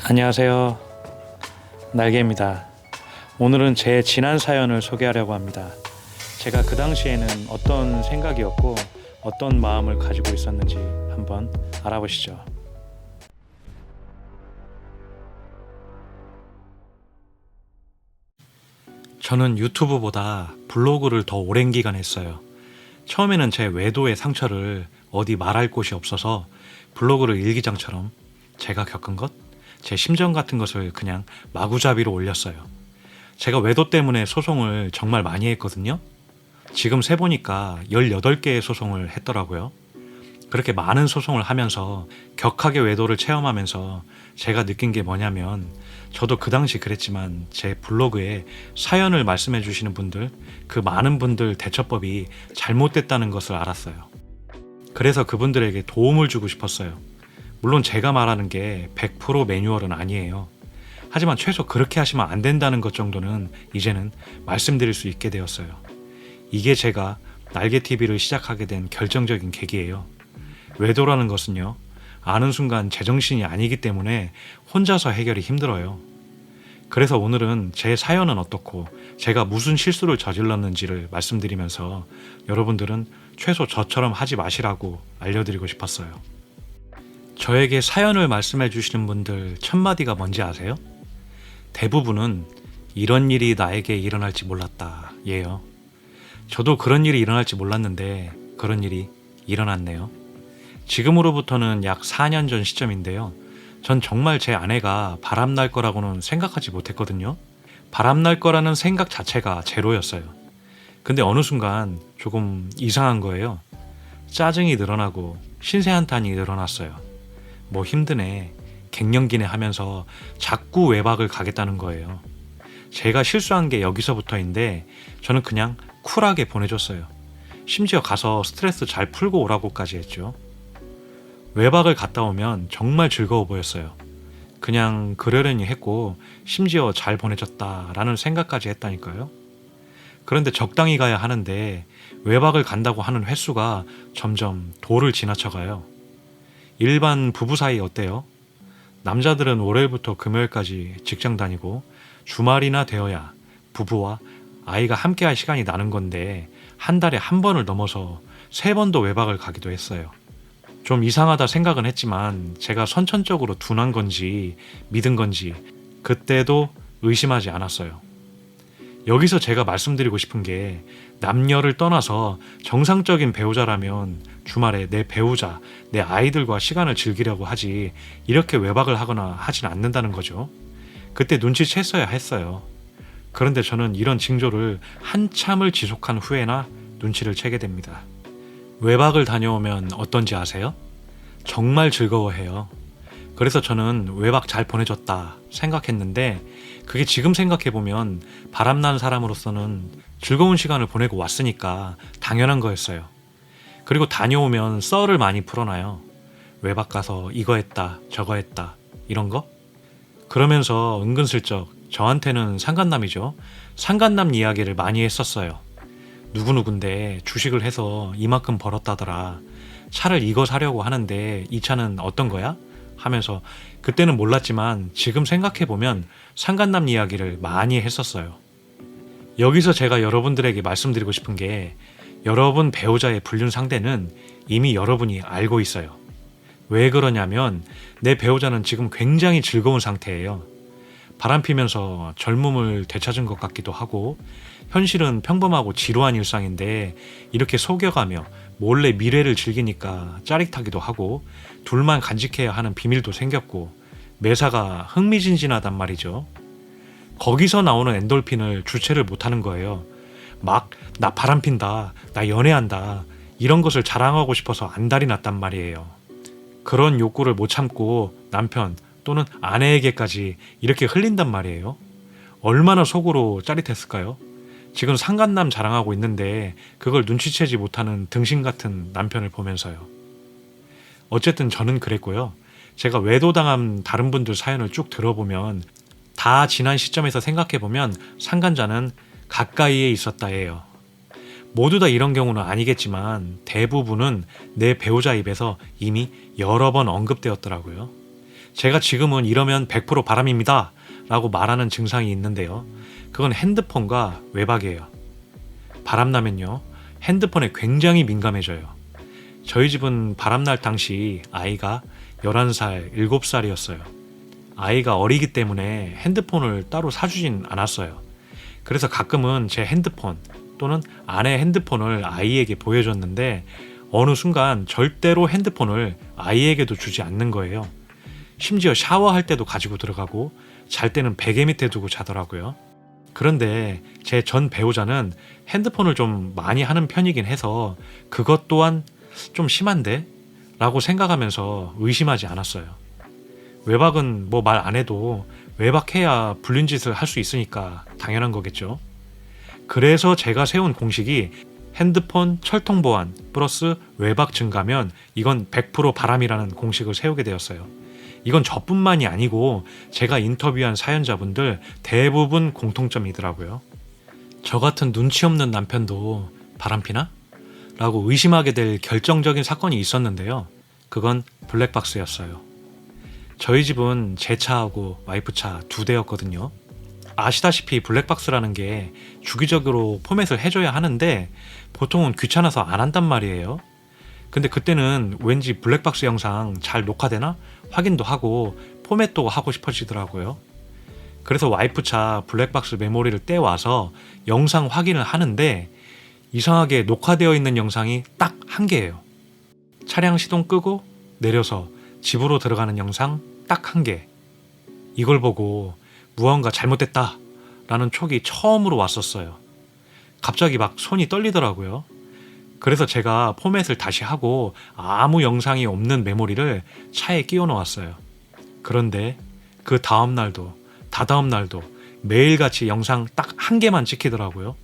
안녕하세요. 날개입니다. 오늘은 제 지난 사연을 소개하려고 합니다. 제가 그 당시에는 어떤 생각이었고 어떤 마음을 가지고 있었는지 한번 알아보시죠. 저는 유튜브보다 블로그를 더 오랜 기간 했어요. 처음에는 제 외도의 상처를 어디 말할 곳이 없어서 블로그를 일기장처럼 제가 겪은 것, 제 심정 같은 것을 그냥 마구잡이로 올렸어요. 제가 외도 때문에 소송을 정말 많이 했거든요. 지금 세보니까 18개의 소송을 했더라고요. 그렇게 많은 소송을 하면서 격하게 외도를 체험하면서 제가 느낀 게 뭐냐면, 저도 그 당시 그랬지만 제 블로그에 사연을 말씀해 주시는 분들, 그 많은 분들 대처법이 잘못됐다는 것을 알았어요. 그래서 그분들에게 도움을 주고 싶었어요. 물론 제가 말하는 게 100% 매뉴얼은 아니에요. 하지만 최소 그렇게 하시면 안 된다는 것 정도는 이제는 말씀드릴 수 있게 되었어요. 이게 제가 날개TV를 시작하게 된 결정적인 계기예요. 외도라는 것은요, 아는 순간 제정신이 아니기 때문에 혼자서 해결이 힘들어요. 그래서 오늘은 제 사연은 어떻고 제가 무슨 실수를 저질렀는지를 말씀드리면서 여러분들은 최소 저처럼 하지 마시라고 알려드리고 싶었어요. 저에게 사연을 말씀해 주시는 분들 첫마디가 뭔지 아세요? 대부분은 이런 일이 나에게 일어날지 몰랐다 예요. 저도 그런 일이 일어날지 몰랐는데 그런 일이 일어났네요. 지금으로부터는 약 4년 전 시점인데요. 전 정말 제 아내가 바람날 거라고는 생각하지 못했거든요. 바람날 거라는 생각 자체가 제로였어요. 근데 어느 순간 조금 이상한 거예요. 짜증이 늘어나고 신세한탄이 늘어났어요. 뭐 힘드네, 갱년기네 하면서 자꾸 외박을 가겠다는 거예요. 제가 실수한 게 여기서부터인데 저는 그냥 쿨하게 보내줬어요. 심지어 가서 스트레스 잘 풀고 오라고까지 했죠. 외박을 갔다 오면 정말 즐거워 보였어요. 그냥 그러려니 했고 심지어 잘 보내줬다라는 생각까지 했다니까요. 그런데 적당히 가야 하는데 외박을 간다고 하는 횟수가 점점 도를 지나쳐가요. 일반 부부 사이 어때요? 남자들은 월요일부터 금요일까지 직장 다니고 주말이나 되어야 부부와 아이가 함께할 시간이 나는 건데 한 달에 한 번을 넘어서 3번도 외박을 가기도 했어요. 좀 이상하다 생각은 했지만 제가 선천적으로 둔한 건지 믿은 건지 그때도 의심하지 않았어요. 여기서 제가 말씀드리고 싶은 게, 남녀를 떠나서 정상적인 배우자라면 주말에 내 배우자, 내 아이들과 시간을 즐기려고 하지 이렇게 외박을 하거나 하진 않는다는 거죠. 그때 눈치챘어야 했어요. 그런데 저는 이런 징조를 한참을 지속한 후에나 눈치를 채게 됩니다. 외박을 다녀오면 어떤지 아세요? 정말 즐거워해요. 그래서 저는 외박 잘 보내줬다 생각했는데, 그게 지금 생각해보면 바람난 사람으로서는 즐거운 시간을 보내고 왔으니까 당연한 거였어요. 그리고 다녀오면 썰을 많이 풀어놔요. 외박 가서 이거 했다 저거 했다 이런 거. 그러면서 은근슬쩍 저한테는 상간남이죠. 상간남 이야기를 많이 했었어요. 누구누군데 주식을 해서 이만큼 벌었다더라. 차를 이거 사려고 하는데 이 차는 어떤 거야? 하면서 그때는 몰랐지만 지금 생각해보면 상간남 이야기를 많이 했었어요. 여기서 제가 여러분들에게 말씀드리고 싶은 게, 여러분 배우자의 불륜 상대는 이미 여러분이 알고 있어요. 왜 그러냐면 내 배우자는 지금 굉장히 즐거운 상태예요. 바람피면서 젊음을 되찾은 것 같기도 하고, 현실은 평범하고 지루한 일상인데 이렇게 속여가며 몰래 미래를 즐기니까 짜릿하기도 하고, 둘만 간직해야 하는 비밀도 생겼고 매사가 흥미진진하단 말이죠. 거기서 나오는 엔돌핀을 주체를 못하는 거예요. 막 나 바람핀다, 나 연애한다 이런 것을 자랑하고 싶어서 안달이 났단 말이에요. 그런 욕구를 못 참고 남편 또는 아내에게까지 이렇게 흘린단 말이에요. 얼마나 속으로 짜릿했을까요? 지금 상간남 자랑하고 있는데 그걸 눈치채지 못하는 등신 같은 남편을 보면서요. 어쨌든 저는 그랬고요. 제가 외도당한 다른 분들 사연을 쭉 들어보면 다 지난 시점에서 생각해보면 상간자는 가까이에 있었다예요. 모두 다 이런 경우는 아니겠지만 대부분은 내 배우자 입에서 이미 여러 번 언급되었더라고요. 제가 지금은 이러면 100% 바람입니다 라고 말하는 증상이 있는데요. 그건 핸드폰과 외박이에요. 바람나면요, 핸드폰에 굉장히 민감해져요. 저희 집은 바람날 당시 아이가 11살, 7살이었어요. 아이가 어리기 때문에 핸드폰을 따로 사주진 않았어요. 그래서 가끔은 제 핸드폰 또는 아내 핸드폰을 아이에게 보여줬는데 어느 순간 절대로 핸드폰을 아이에게도 주지 않는 거예요. 심지어 샤워할 때도 가지고 들어가고 잘 때는 베개 밑에 두고 자더라고요. 그런데 제 전 배우자는 핸드폰을 좀 많이 하는 편이긴 해서 그것 또한 좀 심한데? 라고 생각하면서 의심하지 않았어요. 외박은 뭐 말 안 해도 외박해야 불린 짓을 할 수 있으니까 당연한 거겠죠. 그래서 제가 세운 공식이 핸드폰 철통 보안 플러스 외박 증가면 이건 100% 바람이라는 공식을 세우게 되었어요. 이건 저뿐만이 아니고 제가 인터뷰한 사연자분들 대부분 공통점이더라고요. 저 같은 눈치 없는 남편도 바람피나? 라고 의심하게 될 결정적인 사건이 있었는데요. 그건 블랙박스였어요. 저희 집은 제 차하고 와이프 차 2대였거든요. 아시다시피 블랙박스라는 게 주기적으로 포맷을 해줘야 하는데 보통은 귀찮아서 안 한단 말이에요. 근데 그때는 왠지 블랙박스 영상 잘 녹화되나 확인도 하고 포맷도 하고 싶어지더라고요. 그래서 와이프 차 블랙박스 메모리를 떼와서 영상 확인을 하는데 이상하게 녹화되어 있는 영상이 딱 1개예요. 차량 시동 끄고 내려서 집으로 들어가는 영상 딱 1개. 이걸 보고 무언가 잘못됐다 라는 촉이 처음으로 왔었어요. 갑자기 막 손이 떨리더라고요. 그래서 제가 포맷을 다시 하고 아무 영상이 없는 메모리를 차에 끼워 놓았어요. 그런데 그 다음 날도 다다음 날도 매일같이 영상 딱 1개만 찍히더라고요.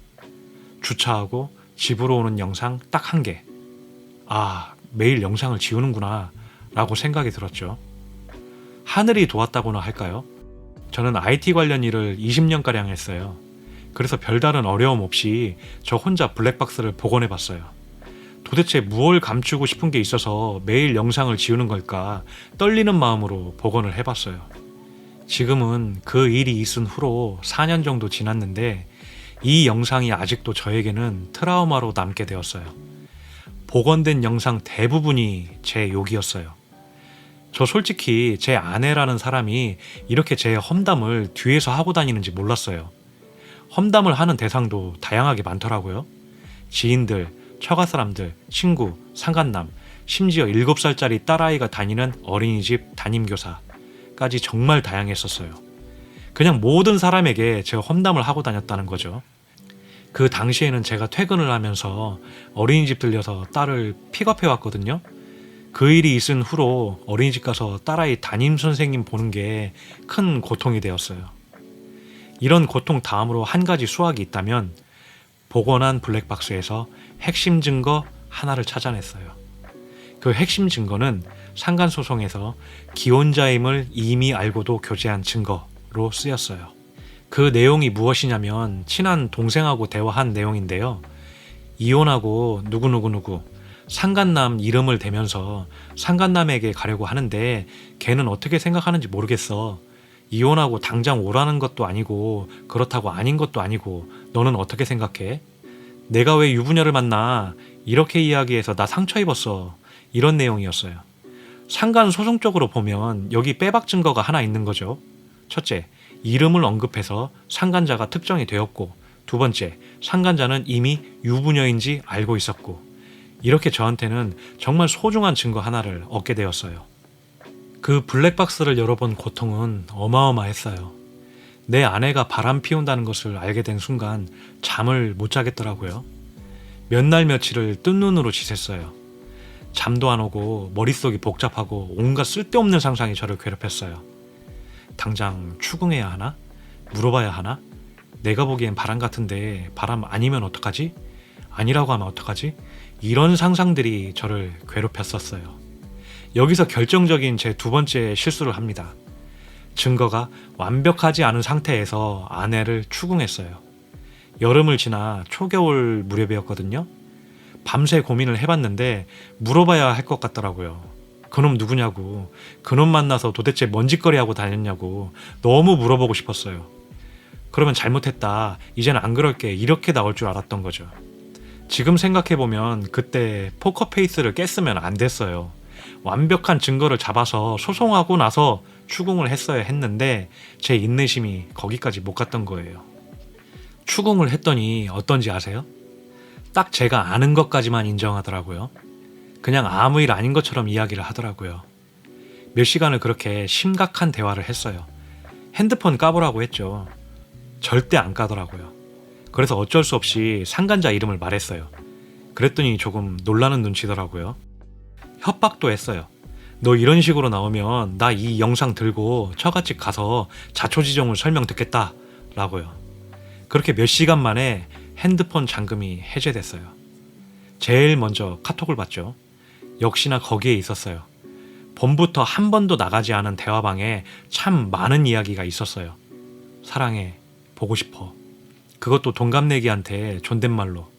주차하고 집으로 오는 영상 딱 1개. 아, 매일 영상을 지우는구나 라고 생각이 들었죠. 하늘이 도왔다고나 할까요? 저는 IT 관련 일을 20년가량 했어요. 그래서 별다른 어려움 없이 저 혼자 블랙박스를 복원해봤어요. 도대체 무엇을 감추고 싶은 게 있어서 매일 영상을 지우는 걸까 떨리는 마음으로 복원을 해봤어요. 지금은 그 일이 있은 후로 4년 정도 지났는데 이 영상이 아직도 저에게는 트라우마로 남게 되었어요. 복원된 영상 대부분이 제 욕이었어요. 저 솔직히 제 아내라는 사람이 이렇게 제 험담을 뒤에서 하고 다니는지 몰랐어요. 험담을 하는 대상도 다양하게 많더라고요. 지인들, 처가 사람들, 친구, 상간남, 심지어 7살짜리 딸아이가 다니는 어린이집 담임교사까지 정말 다양했었어요. 그냥 모든 사람에게 제가 험담을 하고 다녔다는 거죠. 그 당시에는 제가 퇴근을 하면서 어린이집 들려서 딸을 픽업해 왔거든요. 그 일이 있은 후로 어린이집 가서 딸아이 담임선생님 보는 게 큰 고통이 되었어요. 이런 고통 다음으로 한 가지 수확이 있다면 복원한 블랙박스에서 핵심 증거 하나를 찾아냈어요. 그 핵심 증거는 상간소송에서 기혼자임을 이미 알고도 교제한 증거로 쓰였어요. 그 내용이 무엇이냐면 친한 동생하고 대화한 내용인데요. 이혼하고 누구누구누구 상간남 이름을 대면서 상간남에게 가려고 하는데 걔는 어떻게 생각하는지 모르겠어. 이혼하고 당장 오라는 것도 아니고 그렇다고 아닌 것도 아니고 너는 어떻게 생각해? 내가 왜 유부녀를 만나? 이렇게 이야기해서 나 상처 입었어. 이런 내용이었어요. 상간 소송적으로 보면 여기 빼박 증거가 하나 있는 거죠. 첫째, 이름을 언급해서 상간자가 특정이 되었고, 두 번째, 상간자는 이미 유부녀인지 알고 있었고, 이렇게 저한테는 정말 소중한 증거 하나를 얻게 되었어요. 그 블랙박스를 열어본 고통은 어마어마했어요. 내 아내가 바람 피운다는 것을 알게 된 순간 잠을 못 자겠더라고요. 몇 날 며칠을 뜬 눈으로 지샜어요. 잠도 안 오고 머릿속이 복잡하고 온갖 쓸데없는 상상이 저를 괴롭혔어요. 당장 추궁해야 하나? 물어봐야 하나? 내가 보기엔 바람 같은데 바람 아니면 어떡하지? 아니라고 하면 어떡하지? 이런 상상들이 저를 괴롭혔었어요. 여기서 결정적인 제 2번째 실수를 합니다. 증거가 완벽하지 않은 상태에서 아내를 추궁했어요. 여름을 지나 초겨울 무렵이었거든요. 밤새 고민을 해봤는데 물어봐야 할 것 같더라고요. 그놈 누구냐고, 그놈 만나서 도대체 뭔 짓거리 하고 다녔냐고 너무 물어보고 싶었어요. 그러면 잘못했다, 이제는 안 그럴게, 이렇게 나올 줄 알았던 거죠. 지금 생각해보면 그때 포커페이스를 깼으면 안 됐어요. 완벽한 증거를 잡아서 소송하고 나서 추궁을 했어야 했는데 제 인내심이 거기까지 못 갔던 거예요. 추궁을 했더니 어떤지 아세요? 딱 제가 아는 것까지만 인정하더라고요. 그냥 아무 일 아닌 것처럼 이야기를 하더라고요. 몇 시간을 그렇게 심각한 대화를 했어요. 핸드폰 까보라고 했죠. 절대 안 까더라고요. 그래서 어쩔 수 없이 상간자 이름을 말했어요. 그랬더니 조금 놀라는 눈치더라고요. 협박도 했어요. 너 이런 식으로 나오면 나 이 영상 들고 처갓집 가서 자초지종을 설명 듣겠다 라고요. 그렇게 몇 시간 만에 핸드폰 잠금이 해제됐어요. 제일 먼저 카톡을 봤죠. 역시나 거기에 있었어요. 봄부터 한 번도 나가지 않은 대화방에 참 많은 이야기가 있었어요. 사랑해, 보고 싶어. 그것도 동갑내기한테 존댓말로.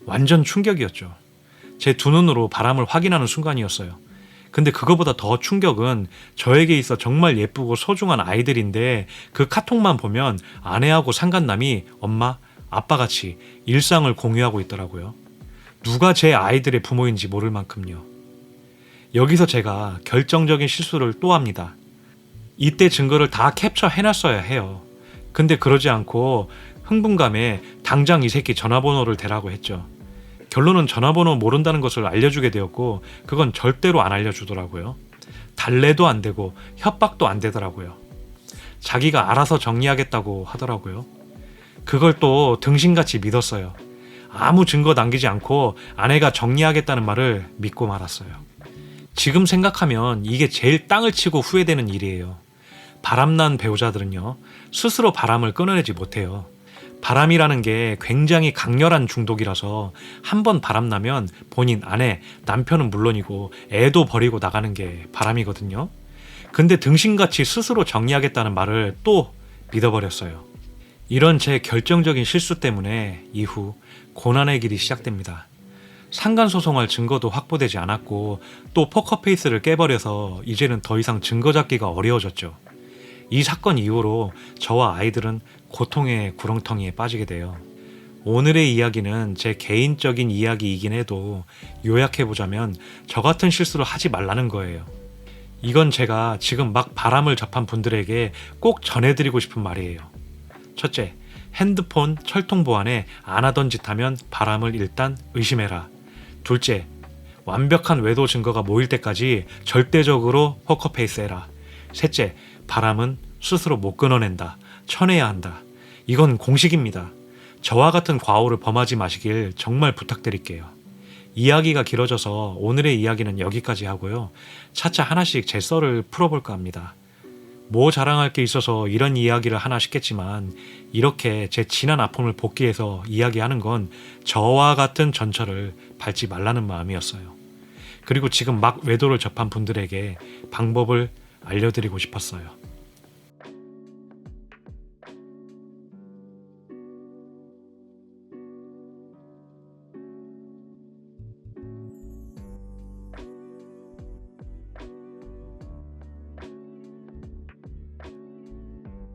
완전 충격이었죠. 제 두 눈으로 바람을 확인하는 순간이었어요. 근데 그거보다 더 충격은 저에게 있어 정말 예쁘고 소중한 아이들인데 그 카톡만 보면 아내하고 상간남이 엄마, 아빠같이 일상을 공유하고 있더라고요. 누가 제 아이들의 부모인지 모를 만큼요. 여기서 제가 결정적인 실수를 또 합니다. 이때 증거를 다 캡처해놨어야 해요. 근데 그러지 않고 흥분감에 당장 이 새끼 전화번호를 대라고 했죠. 결론은 전화번호 모른다는 것을 알려주게 되었고 그건 절대로 안 알려주더라고요. 달래도 안 되고 협박도 안 되더라고요. 자기가 알아서 정리하겠다고 하더라고요. 그걸 또 등신같이 믿었어요. 아무 증거 남기지 않고 아내가 정리하겠다는 말을 믿고 말았어요. 지금 생각하면 이게 제일 땅을 치고 후회되는 일이에요. 바람난 배우자들은요, 스스로 바람을 끊어내지 못해요. 바람이라는 게 굉장히 강렬한 중독이라서 한 번 바람나면 본인 아내, 남편은 물론이고 애도 버리고 나가는 게 바람이거든요. 근데 등신같이 스스로 정리하겠다는 말을 또 믿어버렸어요. 이런 제 결정적인 실수 때문에 이후 고난의 길이 시작됩니다. 상간소송할 증거도 확보되지 않았고 또 포커페이스를 깨버려서 이제는 더 이상 증거 잡기가 어려워졌죠. 이 사건 이후로 저와 아이들은 고통의 구렁텅이에 빠지게 돼요. 오늘의 이야기는 제 개인적인 이야기이긴 해도 요약해보자면 저 같은 실수를 하지 말라는 거예요. 이건 제가 지금 막 바람을 접한 분들에게 꼭 전해드리고 싶은 말이에요. 첫째, 핸드폰 철통 보안에 안 하던 짓 하면 바람을 일단 의심해라. 둘째, 완벽한 외도 증거가 모일 때까지 절대적으로 포커페이스 해라. 셋째, 바람은 스스로 못 끊어낸다. 쳐내야 한다. 이건 공식입니다. 저와 같은 과오를 범하지 마시길 정말 부탁드릴게요. 이야기가 길어져서 오늘의 이야기는 여기까지 하고요. 차차 하나씩 제 썰을 풀어볼까 합니다. 뭐 자랑할 게 있어서 이런 이야기를 하나 싶겠지만 이렇게 제 지난 아픔을 복귀해서 이야기하는 건 저와 같은 전철을 밟지 말라는 마음이었어요. 그리고 지금 막 외도를 접한 분들에게 방법을 알려드리고 싶었어요.